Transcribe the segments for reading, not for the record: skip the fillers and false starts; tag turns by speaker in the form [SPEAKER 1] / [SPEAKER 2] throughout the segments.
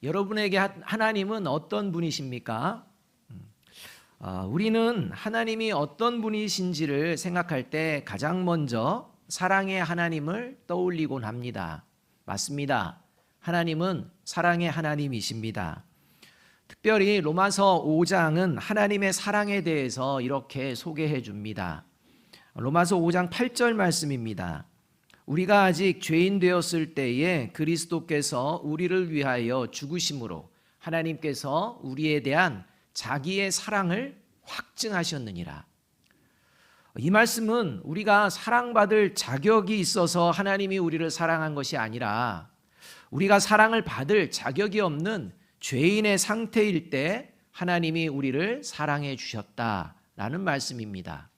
[SPEAKER 1] 여러분에게 하나님은 어떤 분이십니까? 우리는 하나님이 어떤 분이신지를 생각할 때 가장 먼저 사랑의 하나님을 떠올리곤 합니다. 맞습니다. 하나님은 사랑의 하나님이십니다. 특별히 로마서 5장은 하나님의 사랑에 대해서 이렇게 소개해 줍니다. 로마서 5장 8절 말씀입니다. 우리가 아직 죄인 되었을 때에 그리스도께서 우리를 위하여 죽으심으로 하나님께서 우리에 대한 자기의 사랑을 확증하셨느니라. 이 말씀은 우리가 사랑받을 자격이 있어서 하나님이 우리를 사랑한 것이 아니라 우리가 사랑을 받을 자격이 없는 죄인의 상태일 때 하나님이 우리를 사랑해 주셨다라는 말씀입니다.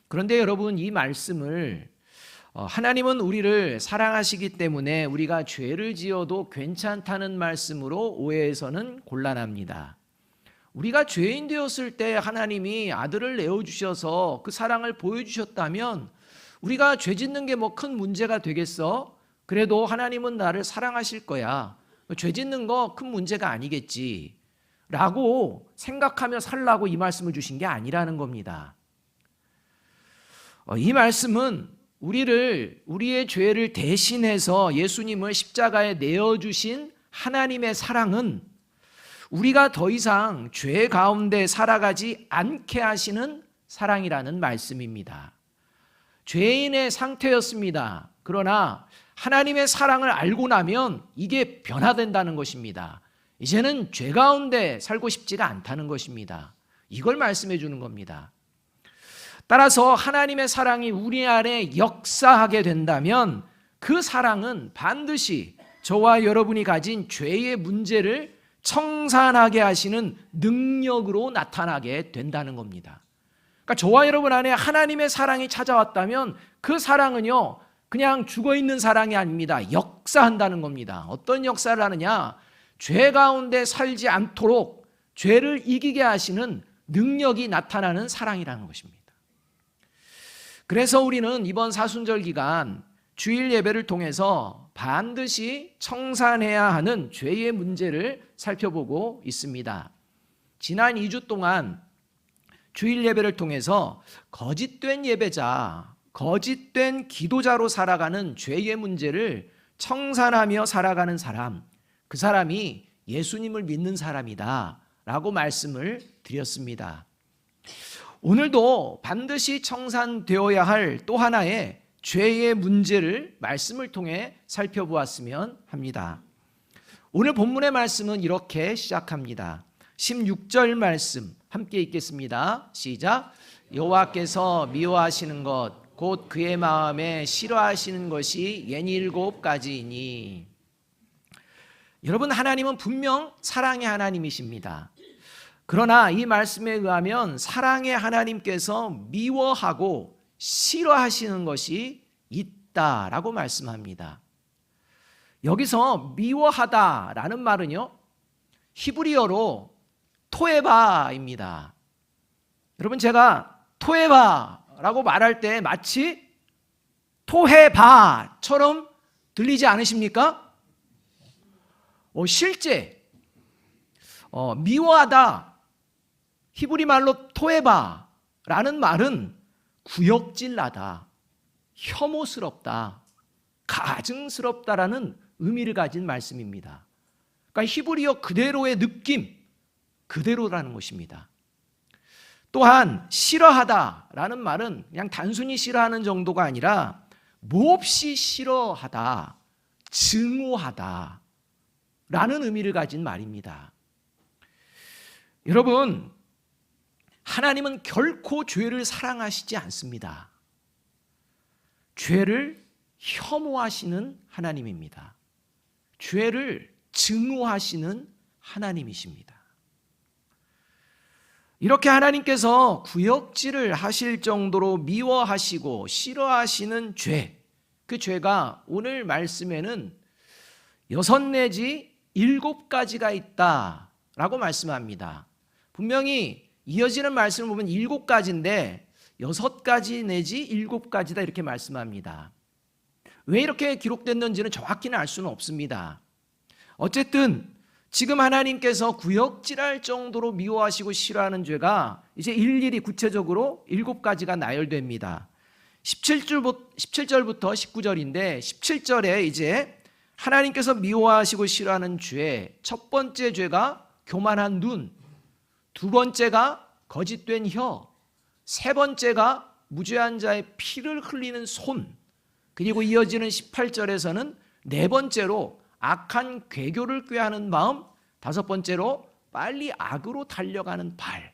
[SPEAKER 1] 그런데 여러분, 이 말씀을 하나님은 우리를 사랑하시기 때문에 우리가 죄를 지어도 괜찮다는 말씀으로 오해해서는 곤란합니다. 우리가 죄인 되었을 때 하나님이 아들을 내어주셔서 그 사랑을 보여주셨다면 우리가 죄 짓는 게 뭐 큰 문제가 되겠어? 그래도 하나님은 나를 사랑하실 거야. 죄 짓는 거 큰 문제가 아니겠지 라고 생각하며 살라고 이 말씀을 주신 게 아니라는 겁니다. 이 말씀은 우리의 죄를 대신해서 예수님을 십자가에 내어주신 하나님의 사랑은 우리가 더 이상 죄 가운데 살아가지 않게 하시는 사랑이라는 말씀입니다. 죄인의 상태였습니다. 그러나 하나님의 사랑을 알고 나면 이게 변화된다는 것입니다. 이제는 죄 가운데 살고 싶지가 않다는 것입니다. 이걸 말씀해 주는 겁니다. 따라서 하나님의 사랑이 우리 안에 역사하게 된다면 그 사랑은 반드시 저와 여러분이 가진 죄의 문제를 청산하게 하시는 능력으로 나타나게 된다는 겁니다. 그러니까 저와 여러분 안에 하나님의 사랑이 찾아왔다면 그 사랑은요, 그냥 죽어있는 사랑이 아닙니다. 역사한다는 겁니다. 어떤 역사를 하느냐? 죄 가운데 살지 않도록 죄를 이기게 하시는 능력이 나타나는 사랑이라는 것입니다. 그래서 우리는 이번 사순절 기간 주일 예배를 통해서 반드시 청산해야 하는 죄의 문제를 살펴보고 있습니다. 지난 2주 동안 주일 예배를 통해서 거짓된 예배자, 거짓된 기도자로 살아가는 죄의 문제를 청산하며 살아가는 사람, 그 사람이 예수님을 믿는 사람이다 라고 말씀을 드렸습니다. 오늘도 반드시 청산되어야 할 또 하나의 죄의 문제를 말씀을 통해 살펴보았으면 합니다. 오늘 본문의 말씀은 이렇게 시작합니다. 16절 말씀 함께 읽겠습니다. 시작. 여호와께서 미워하시는 것 곧 그의 마음에 싫어하시는 것이 67가지이니. 여러분, 하나님은 분명 사랑의 하나님이십니다. 그러나 이 말씀에 의하면 사랑의 하나님께서 미워하고 싫어하시는 것이 있다라고 말씀합니다. 여기서 미워하다라는 말은요, 히브리어로 토에바입니다. 여러분, 제가 토에바라고 말할 때 마치 토해바처럼 들리지 않으십니까? 실제 미워하다, 히브리 말로 토에바라는 말은 구역질나다, 혐오스럽다, 가증스럽다라는 의미를 가진 말씀입니다. 그러니까 히브리어 그대로의 느낌, 그대로라는 것입니다. 또한 싫어하다라는 말은 그냥 단순히 싫어하는 정도가 아니라 몹시 싫어하다, 증오하다 라는 의미를 가진 말입니다. 여러분, 하나님은 결코 죄를 사랑하시지 않습니다. 죄를 혐오하시는 하나님입니다. 죄를 증오하시는 하나님이십니다. 이렇게 하나님께서 구역질을 하실 정도로 미워하시고 싫어하시는 죄, 그 죄가 오늘 말씀에는 6 내지 7가지가 있다라고 말씀합니다. 분명히 이어지는 말씀을 보면 7가지인데 6가지 내지 7가지다 이렇게 말씀합니다. 왜 이렇게 기록됐는지는 정확히는 알 수는 없습니다. 어쨌든 지금 하나님께서 구역질할 정도로 미워하시고 싫어하는 죄가 이제 일일이 구체적으로 7가지가 나열됩니다. 17절부터 19절인데 17절에 이제 하나님께서 미워하시고 싫어하는 죄, 첫 번째 죄가 교만한 눈, 두 번째가 거짓된 혀, 세 번째가 무죄한 자의 피를 흘리는 손, 그리고 이어지는 18절에서는 네 번째로 악한 괴교를 꾀하는 마음, 다섯 번째로 빨리 악으로 달려가는 발,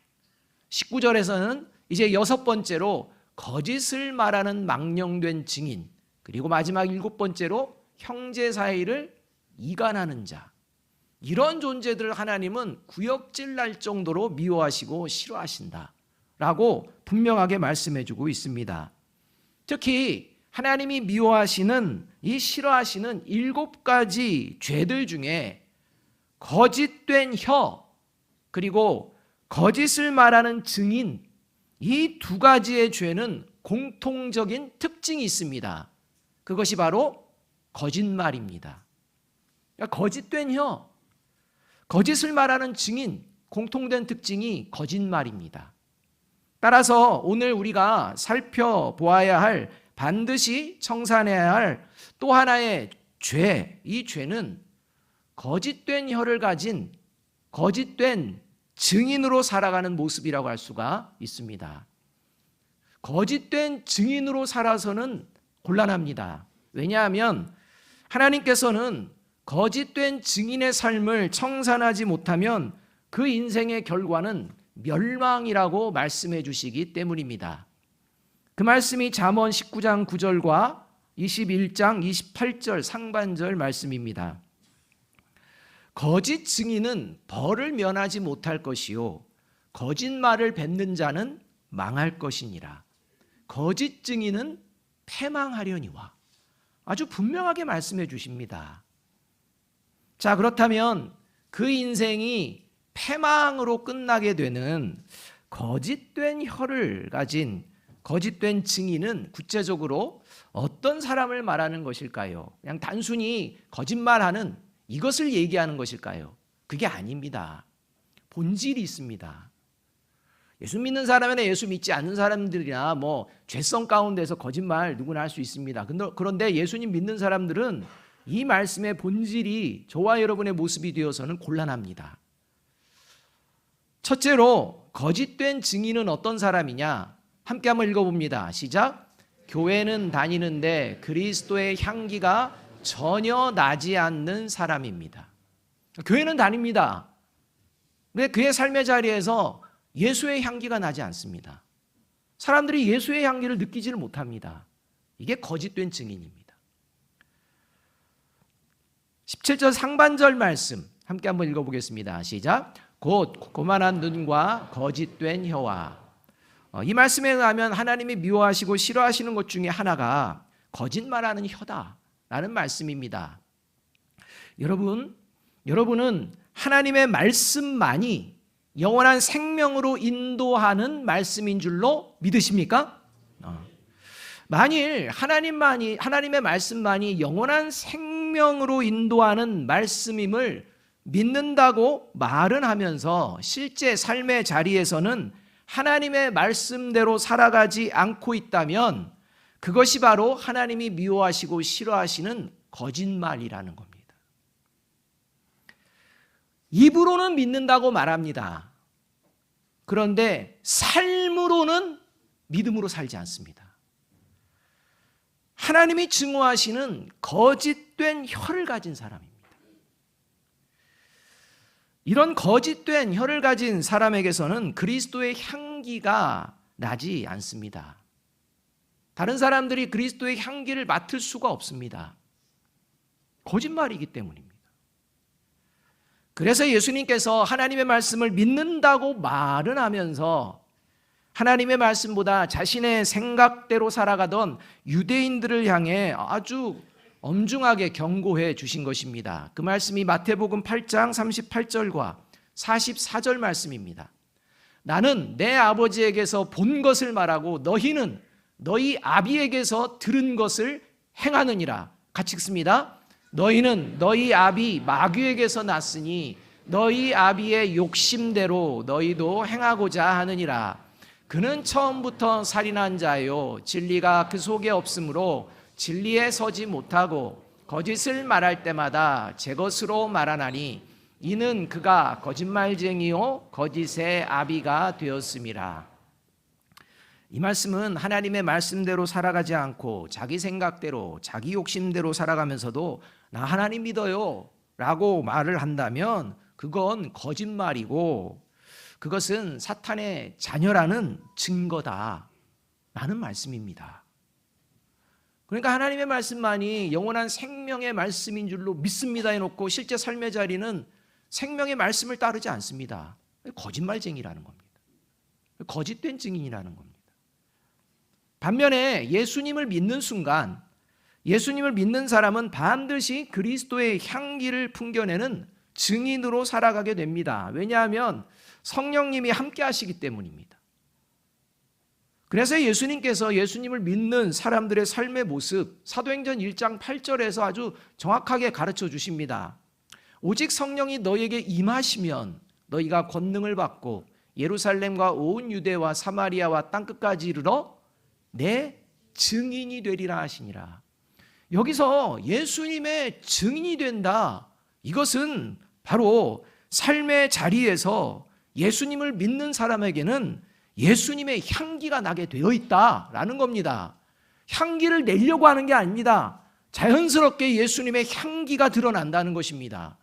[SPEAKER 1] 19절에서는 이제 여섯 번째로 거짓을 말하는 망령된 증인, 그리고 마지막 7번째로 형제 사이를 이간하는 자, 이런 존재들을 하나님은 구역질 날 정도로 미워하시고 싫어하신다라고 분명하게 말씀해주고 있습니다. 특히 하나님이 미워하시는 이 싫어하시는 7가지 죄들 중에 거짓된 혀, 그리고 거짓을 말하는 증인, 이 두 가지의 죄는 공통적인 특징이 있습니다. 그것이 바로 거짓말입니다. 거짓된 혀, 거짓을 말하는 증인, 공통된 특징이 거짓말입니다. 따라서 오늘 우리가 살펴보아야 할, 반드시 청산해야 할 또 하나의 죄, 이 죄는 거짓된 혀를 가진 거짓된 증인으로 살아가는 모습이라고 할 수가 있습니다. 거짓된 증인으로 살아서는 곤란합니다. 왜냐하면 하나님께서는 거짓된 증인의 삶을 청산하지 못하면 그 인생의 결과는 멸망이라고 말씀해 주시기 때문입니다. 그 말씀이 잠언 19장 9절과 21장 28절 상반절 말씀입니다. 거짓 증인은 벌을 면하지 못할 것이요 거짓말을 뱉는 자는 망할 것이니라. 거짓 증인은 패망하려니와. 아주 분명하게 말씀해 주십니다. 자, 그렇다면 그 인생이 패망으로 끝나게 되는 거짓된 혀를 가진 거짓된 증인은 구체적으로 어떤 사람을 말하는 것일까요? 그냥 단순히 거짓말하는 이것을 얘기하는 것일까요? 그게 아닙니다. 본질이 있습니다. 예수 믿는 사람이나 예수 믿지 않는 사람들이나 죄성 가운데서 거짓말 누구나 할 수 있습니다. 그런데 예수님 믿는 사람들은 이 말씀의 본질이 저와 여러분의 모습이 되어서는 곤란합니다. 첫째로 거짓된 증인은 어떤 사람이냐? 함께 한번 읽어봅니다. 시작. 교회는 다니는데 그리스도의 향기가 전혀 나지 않는 사람입니다. 교회는 다닙니다. 근데 그의 삶의 자리에서 예수의 향기가 나지 않습니다. 사람들이 예수의 향기를 느끼지를 못합니다. 이게 거짓된 증인입니다. 17절 상반절 말씀 함께 한번 읽어보겠습니다. 시작. 곧 고만한 눈과 거짓된 혀와. 이 말씀에 의하면 하나님이 미워하시고 싫어하시는 것 중에 하나가 거짓말하는 혀다라는 말씀입니다. 여러분은 하나님의 말씀만이 영원한 생명으로 인도하는 말씀인 줄로 믿으십니까? 만일 하나님의 말씀만이 영원한 생명으로 인도하는 말씀임을 믿는다고 말은 하면서 실제 삶의 자리에서는 하나님의 말씀대로 살아가지 않고 있다면 그것이 바로 하나님이 미워하시고 싫어하시는 거짓말이라는 겁니다. 입으로는 믿는다고 말합니다. 그런데 삶으로는 믿음으로 살지 않습니다. 하나님이 증오하시는 거짓된 혀를 가진 사람입니다. 이런 거짓된 혀를 가진 사람에게서는 그리스도의 향기가 나지 않습니다. 다른 사람들이 그리스도의 향기를 맡을 수가 없습니다. 거짓말이기 때문입니다. 그래서 예수님께서 하나님의 말씀을 믿는다고 말은 하면서 하나님의 말씀보다 자신의 생각대로 살아가던 유대인들을 향해 아주 엄중하게 경고해 주신 것입니다. 그 말씀이 마태복음 8장 38절과 44절 말씀입니다. 나는 내 아버지에게서 본 것을 말하고 너희는 너희 아비에게서 들은 것을 행하느니라. 같이 읽습니다. 너희는 너희 아비 마귀에게서 났으니 너희 아비의 욕심대로 너희도 행하고자 하느니라. 그는 처음부터 살인한 자요 진리가 그 속에 없으므로 진리에 서지 못하고 거짓을 말할 때마다 제 것으로 말하나니 이는 그가 거짓말쟁이요 거짓의 아비가 되었음이라. 이 말씀은 하나님의 말씀대로 살아가지 않고 자기 생각대로 자기 욕심대로 살아가면서도 나 하나님 믿어요 라고 말을 한다면 그건 거짓말이고 그것은 사탄의 자녀라는 증거다 라는 말씀입니다. 그러니까 하나님의 말씀만이 영원한 생명의 말씀인 줄로 믿습니다 해놓고 실제 삶의 자리는 생명의 말씀을 따르지 않습니다. 거짓말쟁이라는 겁니다. 거짓된 증인이라는 겁니다. 반면에 예수님을 믿는 순간 예수님을 믿는 사람은 반드시 그리스도의 향기를 풍겨내는 증인으로 살아가게 됩니다. 왜냐하면 성령님이 함께 하시기 때문입니다. 그래서 예수님께서 예수님을 믿는 사람들의 삶의 모습 사도행전 1장 8절에서 아주 정확하게 가르쳐 주십니다. 오직 성령이 너희에게 임하시면 너희가 권능을 받고 예루살렘과 온 유대와 사마리아와 땅끝까지 이르러 내 증인이 되리라 하시니라. 여기서 예수님의 증인이 된다. 이것은 바로 삶의 자리에서 예수님을 믿는 사람에게는 예수님의 향기가 나게 되어 있다라는 겁니다. 향기를 내려고 하는 게 아닙니다. 자연스럽게 예수님의 향기가 드러난다는 것입니다.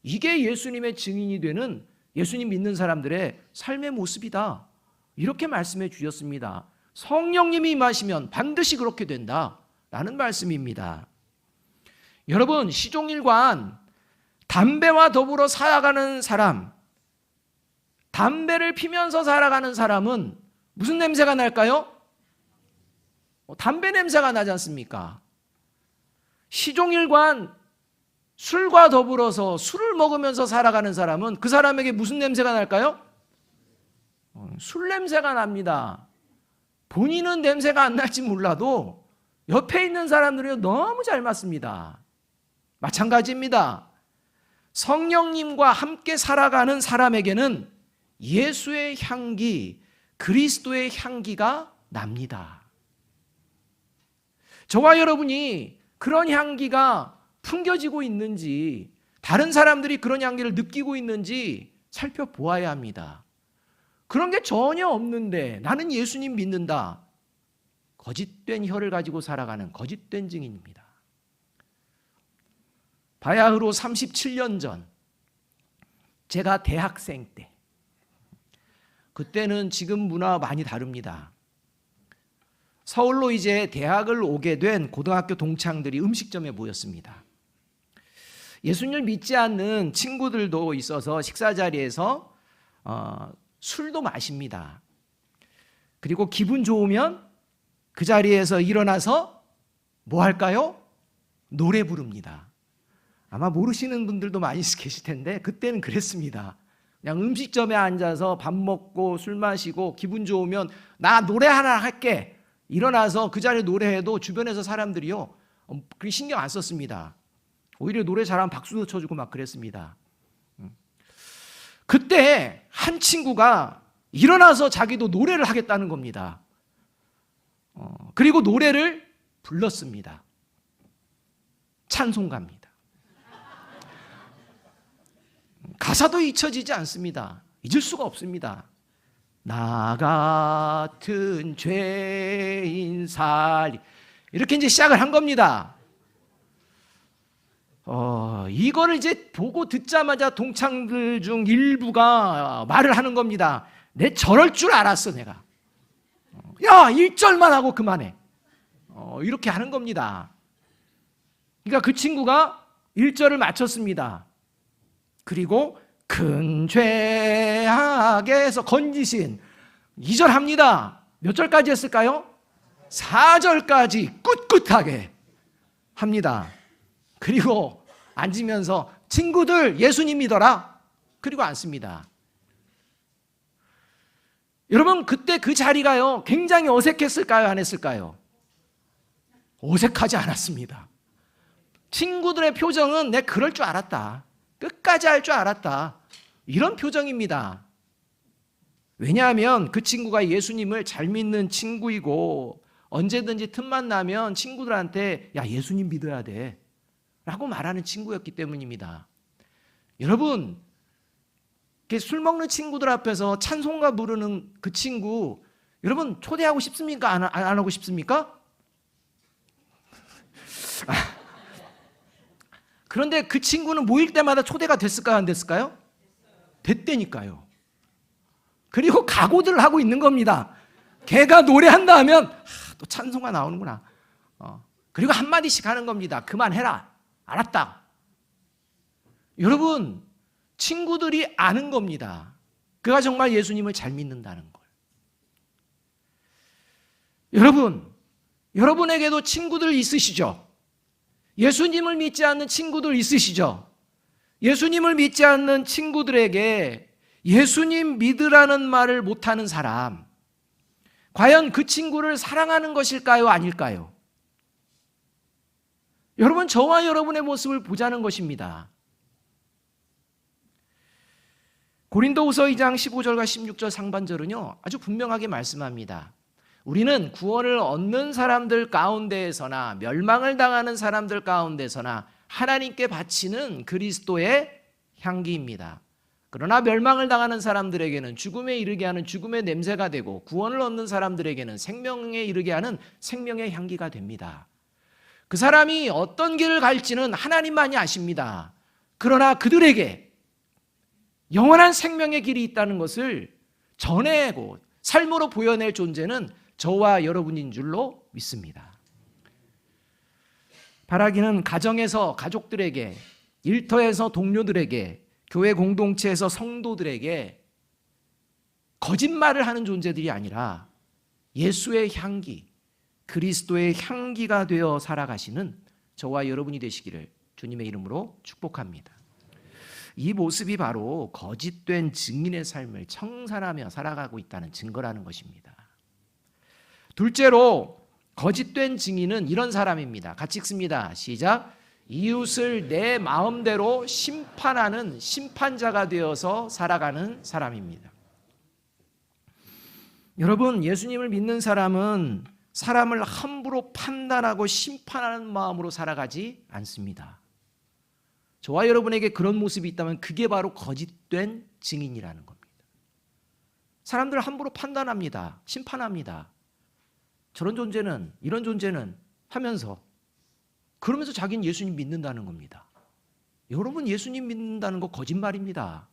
[SPEAKER 1] 이게 예수님의 증인이 되는 예수님 믿는 사람들의 삶의 모습이다. 이렇게 말씀해 주셨습니다. 성령님이 임하시면 반드시 그렇게 된다라는 말씀입니다. 여러분, 시종일관 담배와 더불어 살아가는 사람, 담배를 피면서 살아가는 사람은 무슨 냄새가 날까요? 담배 냄새가 나지 않습니까? 시종일관 술과 더불어서 술을 먹으면서 살아가는 사람은 그 사람에게 무슨 냄새가 날까요? 술 냄새가 납니다. 본인은 냄새가 안 날지 몰라도 옆에 있는 사람들이 너무 잘 맡습니다. 마찬가지입니다. 성령님과 함께 살아가는 사람에게는 예수의 향기, 그리스도의 향기가 납니다. 저와 여러분이 그런 향기가 풍겨지고 있는지, 다른 사람들이 그런 향기를 느끼고 있는지 살펴보아야 합니다. 그런 게 전혀 없는데 나는 예수님 믿는다. 거짓된 혀를 가지고 살아가는 거짓된 증인입니다. 바야흐로 37년 전 제가 대학생 때, 그때는 지금 문화와 많이 다릅니다. 서울로 이제 대학을 오게 된 고등학교 동창들이 음식점에 모였습니다. 예수님을 믿지 않는 친구들도 있어서 식사 자리에서 술도 마십니다. 그리고 기분 좋으면 그 자리에서 일어나서 뭐 할까요? 노래 부릅니다. 아마 모르시는 분들도 많이 계실 텐데 그때는 그랬습니다. 그냥 음식점에 앉아서 밥 먹고 술 마시고 기분 좋으면 나 노래 하나 할게. 일어나서 그 자리에 노래해도 주변에서 사람들이요 그렇게 신경 안 썼습니다. 오히려 노래 잘하면 박수도 쳐주고 막 그랬습니다. 그때 한 친구가 일어나서 자기도 노래를 하겠다는 겁니다. 그리고 노래를 불렀습니다. 찬송가입니다. 가사도 잊혀지지 않습니다. 잊을 수가 없습니다. 나 같은 죄인 살리, 이렇게 이제 시작을 한 겁니다. 이거를 이제 보고 듣자마자 동창들 중 일부가 말을 하는 겁니다. 내 저럴 줄 알았어 내가. 야 1절만 하고 그만해. 이렇게 하는 겁니다. 그러니까 그 친구가 1절을 마쳤습니다. 그리고 큰 죄악에서 건지신 2절 합니다. 몇 절까지 했을까요? 4절까지 꿋꿋하게 합니다. 그리고 앉으면서 친구들 예수님 믿어라. 그리고 앉습니다. 여러분 그때 그 자리가요 굉장히 어색했을까요? 안 했을까요? 어색하지 않았습니다. 친구들의 표정은 내 그럴 줄 알았다. 끝까지 할 줄 알았다. 이런 표정입니다. 왜냐하면 그 친구가 예수님을 잘 믿는 친구이고 언제든지 틈만 나면 친구들한테 야, 예수님 믿어야 돼 라고 말하는 친구였기 때문입니다. 여러분, 술 먹는 친구들 앞에서 찬송가 부르는 그 친구, 여러분 초대하고 싶습니까? 안 하고 싶습니까? 그런데 그 친구는 모일 때마다 초대가 됐을까요? 안 됐을까요? 됐다니까요. 그리고 각오들을 하고 있는 겁니다. 걔가 노래한다 하면 또 찬송가 나오는구나. 그리고 한마디씩 하는 겁니다. 그만해라. 알았다. 여러분, 친구들이 아는 겁니다. 그가 정말 예수님을 잘 믿는다는 걸. 여러분, 여러분에게도 친구들 있으시죠? 예수님을 믿지 않는 친구들 있으시죠? 예수님을 믿지 않는 친구들에게 예수님 믿으라는 말을 못하는 사람, 과연 그 친구를 사랑하는 것일까요? 아닐까요? 여러분, 저와 여러분의 모습을 보자는 것입니다. 고린도후서 2장 15절과 16절 상반절은요, 아주 분명하게 말씀합니다. 우리는 구원을 얻는 사람들 가운데에서나 멸망을 당하는 사람들 가운데서나 하나님께 바치는 그리스도의 향기입니다. 그러나 멸망을 당하는 사람들에게는 죽음에 이르게 하는 죽음의 냄새가 되고 구원을 얻는 사람들에게는 생명에 이르게 하는 생명의 향기가 됩니다. 그 사람이 어떤 길을 갈지는 하나님만이 아십니다. 그러나 그들에게 영원한 생명의 길이 있다는 것을 전해고 삶으로 보여낼 존재는 저와 여러분인 줄로 믿습니다. 바라기는 가정에서 가족들에게, 일터에서 동료들에게, 교회 공동체에서 성도들에게 거짓말을 하는 존재들이 아니라 예수의 향기, 그리스도의 향기가 되어 살아가시는 저와 여러분이 되시기를 주님의 이름으로 축복합니다. 이 모습이 바로 거짓된 증인의 삶을 청산하며 살아가고 있다는 증거라는 것입니다. 둘째로 거짓된 증인은 이런 사람입니다. 같이 읽습니다. 시작. 이웃을 내 마음대로 심판하는 심판자가 되어서 살아가는 사람입니다. 여러분, 예수님을 믿는 사람은 사람을 함부로 판단하고 심판하는 마음으로 살아가지 않습니다. 저와 여러분에게 그런 모습이 있다면 그게 바로 거짓된 증인이라는 겁니다. 사람들을 함부로 판단합니다. 심판합니다. 저런 존재는, 이런 존재는 하면서 그러면서 자기는 예수님 믿는다는 겁니다. 여러분, 예수님 믿는다는 거 거짓말입니다.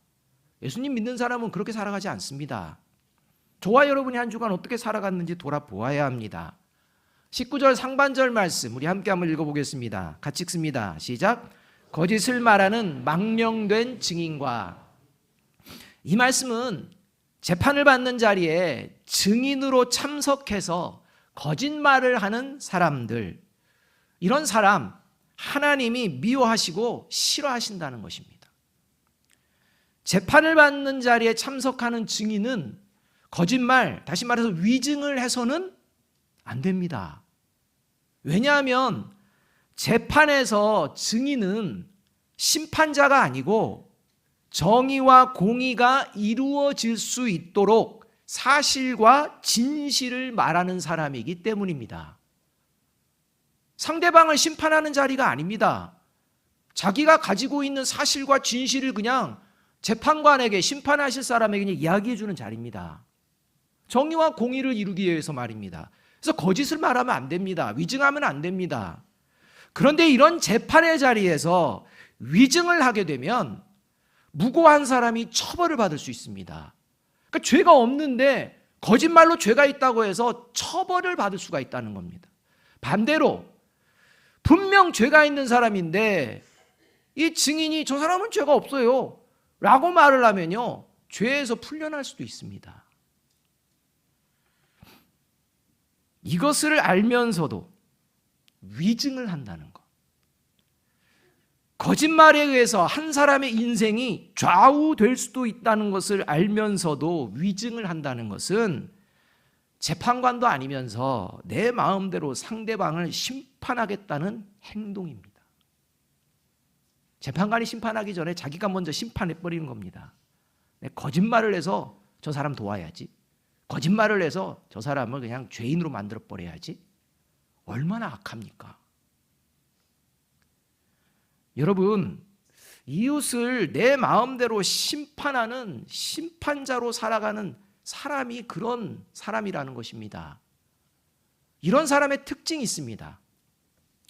[SPEAKER 1] 예수님 믿는 사람은 그렇게 살아가지 않습니다. 저와 여러분이 한 주간 어떻게 살아갔는지 돌아보아야 합니다. 19절 상반절 말씀 우리 함께 한번 읽어보겠습니다. 같이 읽습니다. 시작. 거짓을 말하는 망령된 증인과, 이 말씀은 재판을 받는 자리에 증인으로 참석해서 거짓말을 하는 사람들, 이런 사람 하나님이 미워하시고 싫어하신다는 것입니다. 재판을 받는 자리에 참석하는 증인은 거짓말, 다시 말해서 위증을 해서는 안 됩니다. 왜냐하면 재판에서 증인은 심판자가 아니고 정의와 공의가 이루어질 수 있도록 사실과 진실을 말하는 사람이기 때문입니다. 상대방을 심판하는 자리가 아닙니다. 자기가 가지고 있는 사실과 진실을 그냥 재판관에게, 심판하실 사람에게 이야기해 주는 자리입니다. 정의와 공의를 이루기 위해서 말입니다. 그래서 거짓을 말하면 안 됩니다. 위증하면 안 됩니다. 그런데 이런 재판의 자리에서 위증을 하게 되면 무고한 사람이 처벌을 받을 수 있습니다. 그러니까 죄가 없는데 거짓말로 죄가 있다고 해서 처벌을 받을 수가 있다는 겁니다. 반대로 분명 죄가 있는 사람인데 이 증인이 저 사람은 죄가 없어요 라고 말을 하면요, 죄에서 풀려날 수도 있습니다. 이것을 알면서도 위증을 한다는 것, 거짓말에 의해서 한 사람의 인생이 좌우될 수도 있다는 것을 알면서도 위증을 한다는 것은 재판관도 아니면서 내 마음대로 상대방을 심판하겠다는 행동입니다. 재판관이 심판하기 전에 자기가 먼저 심판해버리는 겁니다. 거짓말을 해서 저 사람 도와야지. 거짓말을 해서 저 사람을 그냥 죄인으로 만들어버려야지. 얼마나 악합니까? 여러분, 이웃을 내 마음대로 심판하는 심판자로 살아가는 사람이 그런 사람이라는 것입니다. 이런 사람의 특징이 있습니다.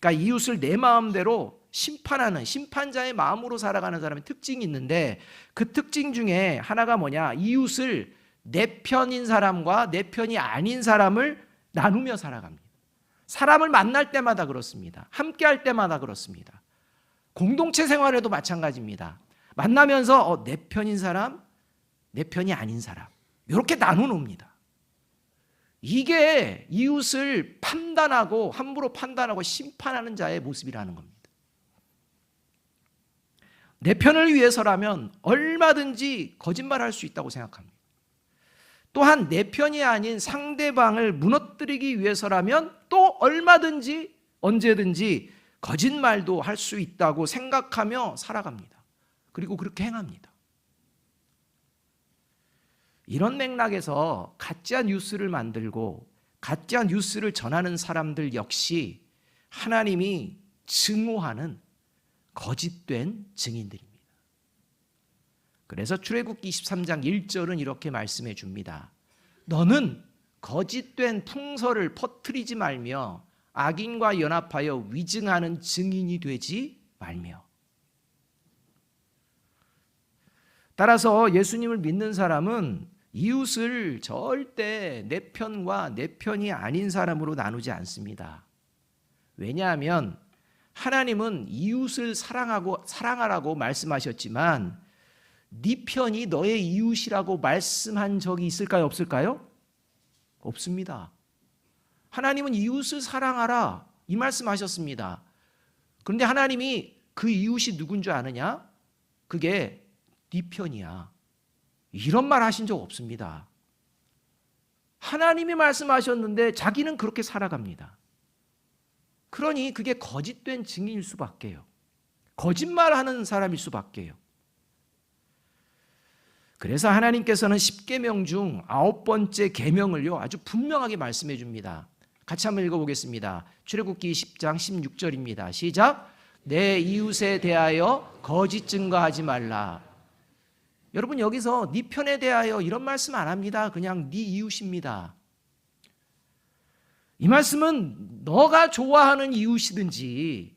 [SPEAKER 1] 그러니까 이웃을 내 마음대로 심판하는 심판자의 마음으로 살아가는 사람의 특징이 있는데, 그 특징 중에 하나가 뭐냐? 이웃을 내 편인 사람과 내 편이 아닌 사람을 나누며 살아갑니다. 사람을 만날 때마다 그렇습니다. 함께 할 때마다 그렇습니다. 공동체 생활에도 마찬가지입니다. 만나면서 내 편인 사람, 내 편이 아닌 사람, 이렇게 나누놓습니다. 이게 이웃을 판단하고 함부로 판단하고 심판하는 자의 모습이라는 겁니다. 내 편을 위해서라면 얼마든지 거짓말할 수 있다고 생각합니다. 또한 내 편이 아닌 상대방을 무너뜨리기 위해서라면 또 얼마든지 언제든지 거짓말도 할 수 있다고 생각하며 살아갑니다. 그리고 그렇게 행합니다. 이런 맥락에서 가짜 뉴스를 만들고 가짜 뉴스를 전하는 사람들 역시 하나님이 증오하는 거짓된 증인들입니다. 그래서 출애굽기 23장 1절은 이렇게 말씀해 줍니다. 너는 거짓된 풍설을 퍼뜨리지 말며 악인과 연합하여 위증하는 증인이 되지 말며. 따라서 예수님을 믿는 사람은 이웃을 절대 내 편과 내 편이 아닌 사람으로 나누지 않습니다. 왜냐하면 하나님은 이웃을 사랑하라고 말씀하셨지만 네 편이 너의 이웃이라고 말씀한 적이 있을까요? 없을까요? 없습니다. 하나님은 이웃을 사랑하라 이 말씀하셨습니다. 그런데 하나님이 그 이웃이 누군 줄 아느냐? 그게 네 편이야. 이런 말 하신 적 없습니다. 하나님이 말씀하셨는데 자기는 그렇게 살아갑니다. 그러니 그게 거짓된 증인일 수밖에요. 거짓말하는 사람일 수밖에요. 그래서 하나님께서는 10계명 중 9번째 계명을요 아주 분명하게 말씀해 줍니다. 같이 한번 읽어보겠습니다. 출애굽기 10장 16절입니다. 시작. 내 이웃에 대하여 거짓 증거하지 말라. 여러분, 여기서 네 편에 대하여 이런 말씀 안 합니다. 그냥 네 이웃입니다. 이 말씀은 너가 좋아하는 이웃이든지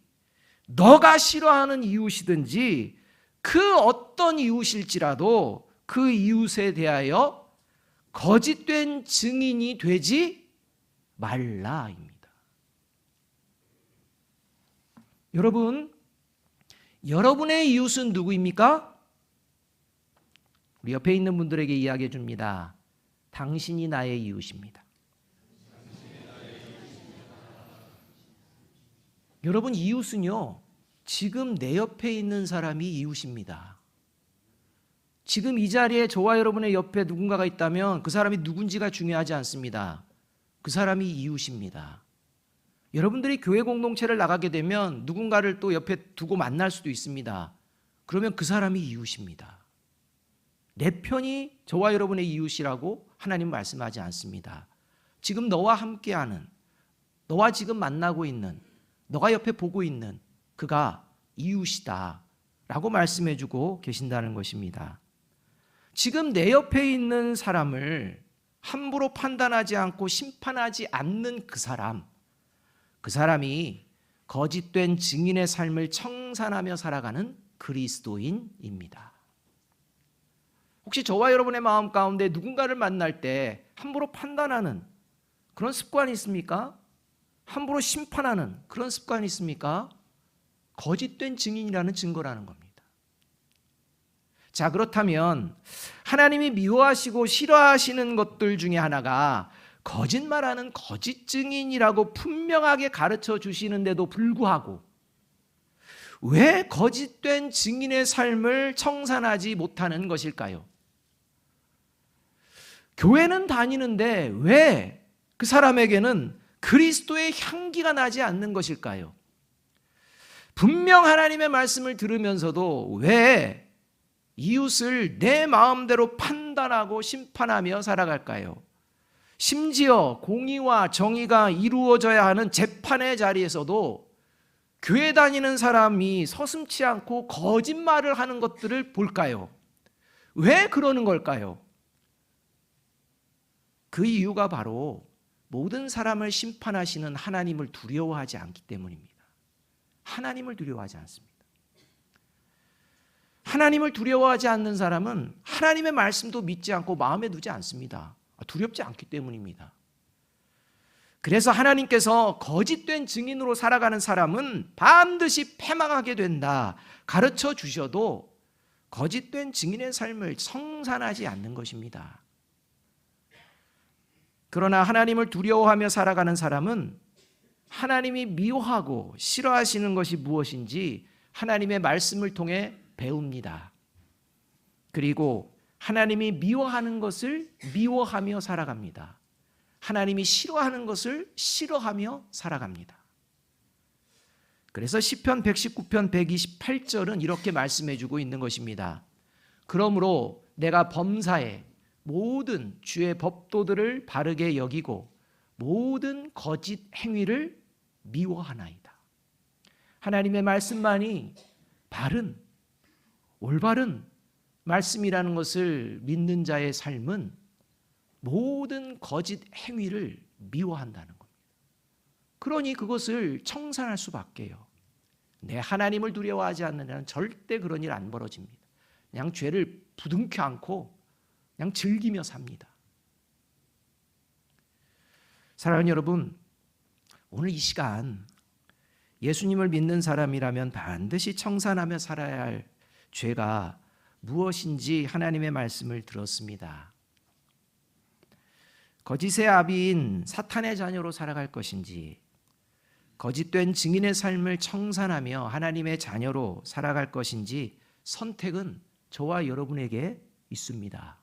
[SPEAKER 1] 너가 싫어하는 이웃이든지 그 어떤 이웃일지라도 그 이웃에 대하여 거짓된 증인이 되지 말라입니다. 여러분, 여러분의 이웃은 누구입니까? 우리 옆에 있는 분들에게 이야기해 줍니다. 당신이 나의 이웃입니다. 여러분, 이웃은요, 지금 내 옆에 있는 사람이 이웃입니다. 지금 이 자리에 저와 여러분의 옆에 누군가가 있다면 그 사람이 누군지가 중요하지 않습니다. 그 사람이 이웃입니다. 여러분들이 교회 공동체를 나가게 되면 누군가를 또 옆에 두고 만날 수도 있습니다. 그러면 그 사람이 이웃입니다. 내 편이 저와 여러분의 이웃이라고 하나님 말씀하지 않습니다. 지금 너와 함께하는, 너와 지금 만나고 있는, 너가 옆에 보고 있는 그가 이웃이다 라고 말씀해주고 계신다는 것입니다. 지금 내 옆에 있는 사람을 함부로 판단하지 않고 심판하지 않는 그 사람이 거짓된 증인의 삶을 청산하며 살아가는 그리스도인입니다. 혹시 저와 여러분의 마음 가운데 누군가를 만날 때 함부로 판단하는 그런 습관이 있습니까? 함부로 심판하는 그런 습관이 있습니까? 거짓된 증인이라는 증거라는 겁니다. 자, 그렇다면 하나님이 미워하시고 싫어하시는 것들 중에 하나가 거짓말하는 거짓 증인이라고 분명하게 가르쳐 주시는데도 불구하고 왜 거짓된 증인의 삶을 청산하지 못하는 것일까요? 교회는 다니는데 왜 그 사람에게는 그리스도의 향기가 나지 않는 것일까요? 분명 하나님의 말씀을 들으면서도 왜 이웃을 내 마음대로 판단하고 심판하며 살아갈까요? 심지어 공의와 정의가 이루어져야 하는 재판의 자리에서도 교회 다니는 사람이 서슴지 않고 거짓말을 하는 것들을 볼까요? 왜 그러는 걸까요? 그 이유가 바로 모든 사람을 심판하시는 하나님을 두려워하지 않기 때문입니다. 하나님을 두려워하지 않습니다. 하나님을 두려워하지 않는 사람은 하나님의 말씀도 믿지 않고 마음에 두지 않습니다. 두렵지 않기 때문입니다. 그래서 하나님께서 거짓된 증인으로 살아가는 사람은 반드시 패망하게 된다 가르쳐 주셔도 거짓된 증인의 삶을 성산하지 않는 것입니다. 그러나 하나님을 두려워하며 살아가는 사람은 하나님이 미워하고 싫어하시는 것이 무엇인지 하나님의 말씀을 통해 배웁니다. 그리고 하나님이 미워하는 것을 미워하며 살아갑니다. 하나님이 싫어하는 것을 싫어하며 살아갑니다. 그래서 시편 119편 128절은 이렇게 말씀해 주고 있는 것입니다. 그러므로 내가 범사에 모든 주의 법도들을 바르게 여기고 모든 거짓 행위를 미워하나이다. 하나님의 말씀만이 바른, 올바른 말씀이라는 것을 믿는 자의 삶은 모든 거짓 행위를 미워한다는 겁니다. 그러니 그것을 청산할 수밖에요. 내 하나님을 두려워하지 않는 자는 절대 그런 일 안 벌어집니다. 그냥 죄를 부둥켜 안고 그냥 즐기며 삽니다. 사랑하는 여러분, 오늘 이 시간 예수님을 믿는 사람이라면 반드시 청산하며 살아야 할 죄가 무엇인지 하나님의 말씀을 들었습니다. 거짓의 아비인 사탄의 자녀로 살아갈 것인지, 거짓된 증인의 삶을 청산하며 하나님의 자녀로 살아갈 것인지 선택은 저와 여러분에게 있습니다.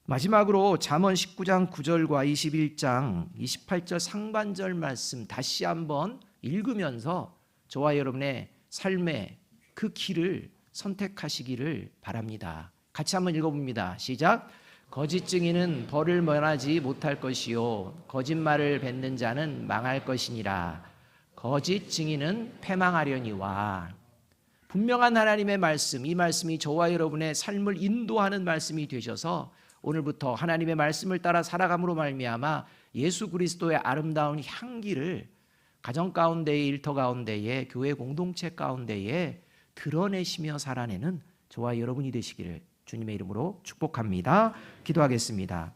[SPEAKER 1] 마지막으로 잠언 19장 9절과 21장 28절 상반절 말씀 다시 한번 읽으면서 저와 여러분의 삶의 그 길을 선택하시기를 바랍니다. 같이 한번 읽어봅니다. 시작. 거짓 증인은 벌을 면하지 못할 것이요 거짓말을 뱉는 자는 망할 것이니라. 거짓 증인은 패망하려니와. 분명한 하나님의 말씀, 이 말씀이 저와 여러분의 삶을 인도하는 말씀이 되셔서 오늘부터 하나님의 말씀을 따라 살아감으로 말미암아 예수 그리스도의 아름다운 향기를 가정 가운데에, 일터 가운데에, 교회 공동체 가운데에 드러내시며 살아내는 저와 여러분이 되시기를 주님의 이름으로 축복합니다. 기도하겠습니다.